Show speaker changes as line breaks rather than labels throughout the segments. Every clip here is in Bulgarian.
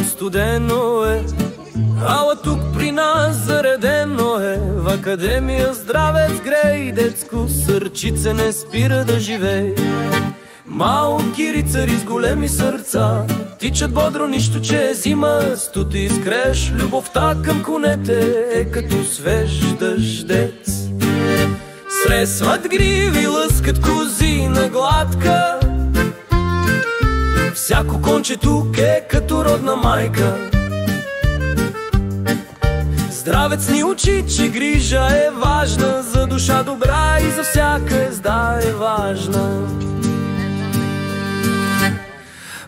Навън студено е, ала тук при нас заредено е. В академия здравец грей, детско сърчице не спира да живее. Малки рицари с големи сърца тичат бодро, нищо че е зима. Студ изкреш, любовта към конете е като свеж дъждец. Сресват гриви, лъскат кози на гладка. Всяко конче тук е като родна майка. Здравец ни учи, че грижа е важна, за душа добра и за всяка езда е важна.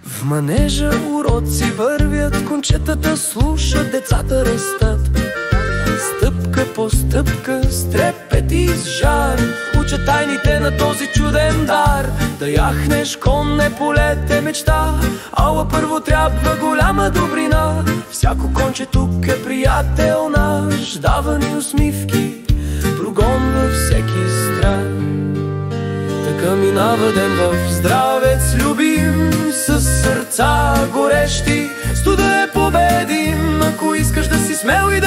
В манежа уроци вървят, кончетата слушат, децата растат. Стъпка по стъпка, с трепет и с жар, учат тайните на този чуден дар. Да яхнеш кон не полете мечта, ала първо трябва голяма добрина. Всяко конче тук е приятел наш, дава ни усмивки, прогонва всеки страх. Така минава ден в здравец любим, с сърца горещи, студа е победим. Ако искаш да си смел и